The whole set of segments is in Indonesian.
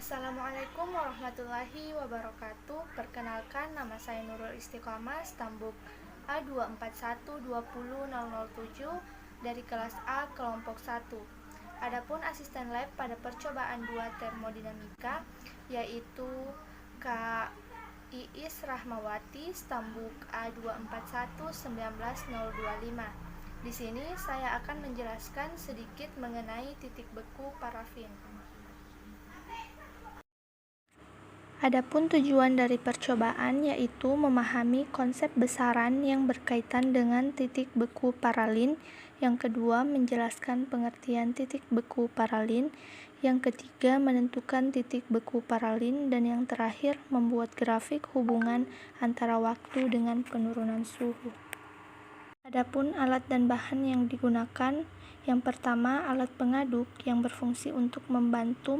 Assalamualaikum warahmatullahi wabarakatuh. Perkenalkan, nama saya Nurul Istiqomah, stambuk A24120007 dari kelas A kelompok 1. Adapun asisten lab pada percobaan 2 termodinamika yaitu Kak Iis Rahmawati, stambuk A24119025. Di sini saya akan menjelaskan sedikit mengenai titik beku parafin. Adapun tujuan dari percobaan yaitu memahami konsep besaran yang berkaitan dengan titik beku paralin. Yang kedua, menjelaskan pengertian titik beku paralin. Yang ketiga, menentukan titik beku paralin. Dan yang terakhir, membuat grafik hubungan antara waktu dengan penurunan suhu. Adapun alat dan bahan yang digunakan, yang pertama alat pengaduk yang berfungsi untuk membantu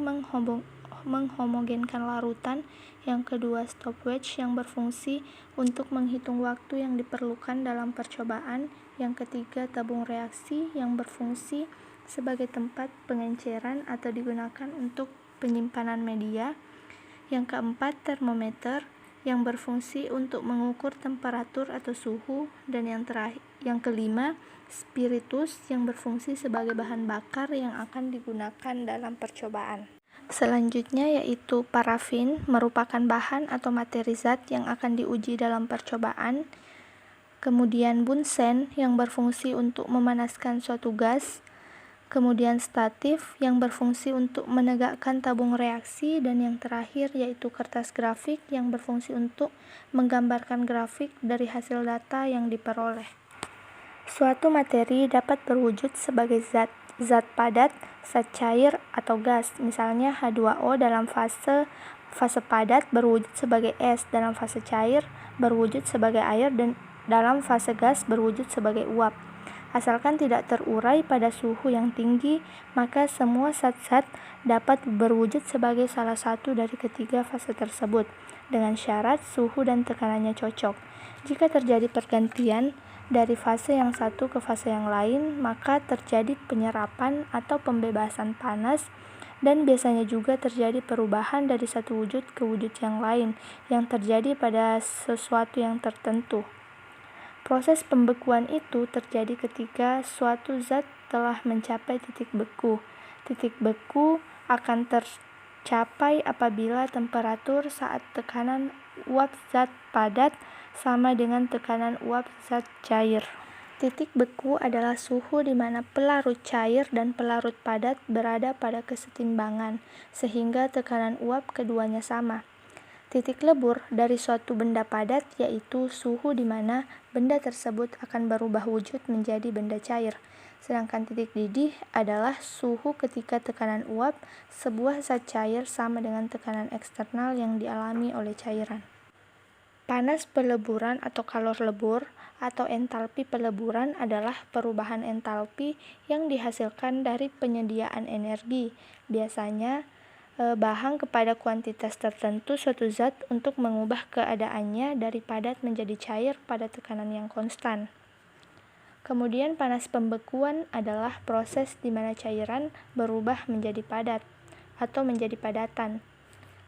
menghomogenkan larutan. Yang kedua, stopwatch yang berfungsi untuk menghitung waktu yang diperlukan dalam percobaan. Yang ketiga, tabung reaksi yang berfungsi sebagai tempat pengenceran atau digunakan untuk penyimpanan media. Yang keempat, termometer yang berfungsi untuk mengukur temperatur atau suhu. Dan yang kelima, spiritus yang berfungsi sebagai bahan bakar yang akan digunakan dalam percobaan. Selanjutnya yaitu parafin, merupakan bahan atau materi zat yang akan diuji dalam percobaan. Kemudian bunsen yang berfungsi untuk memanaskan suatu gas. Kemudian statif yang berfungsi untuk menegakkan tabung reaksi. Dan yang terakhir yaitu kertas grafik yang berfungsi untuk menggambarkan grafik dari hasil data yang diperoleh. Suatu materi dapat berwujud sebagai zat padat, zat cair, atau gas. Misalnya H2O dalam fase padat berwujud sebagai es, dalam fase cair berwujud sebagai air, dan dalam fase gas berwujud sebagai uap. Asalkan tidak terurai pada suhu yang tinggi, maka semua zat-zat dapat berwujud sebagai salah satu dari ketiga fase tersebut, dengan syarat suhu dan tekanannya cocok. Jika terjadi pergantian dari fase yang satu ke fase yang lain, maka terjadi penyerapan atau pembebasan panas, dan biasanya juga terjadi perubahan dari satu wujud ke wujud yang lain yang terjadi pada sesuatu yang tertentu. Proses pembekuan itu terjadi ketika suatu zat telah mencapai titik beku. Titik beku akan tercapai apabila temperatur saat tekanan uap zat padat sama dengan tekanan uap zat cair. Titik beku adalah suhu di mana pelarut cair dan pelarut padat berada pada kesetimbangan, sehingga tekanan uap keduanya sama. Titik lebur dari suatu benda padat yaitu suhu di mana benda tersebut akan berubah wujud menjadi benda cair. Sedangkan titik didih adalah suhu ketika tekanan uap sebuah zat cair sama dengan tekanan eksternal yang dialami oleh cairan. Panas peleburan atau kalor lebur atau entalpi peleburan adalah perubahan entalpi yang dihasilkan dari penyediaan energi, biasanya bahang kepada kuantitas tertentu suatu zat untuk mengubah keadaannya dari padat menjadi cair pada tekanan yang konstan. Kemudian panas pembekuan adalah proses di mana cairan berubah menjadi padat atau menjadi padatan.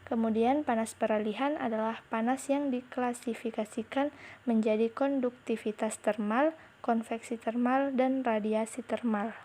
Kemudian panas peralihan adalah panas yang diklasifikasikan menjadi konduktivitas termal, konveksi termal, dan radiasi termal.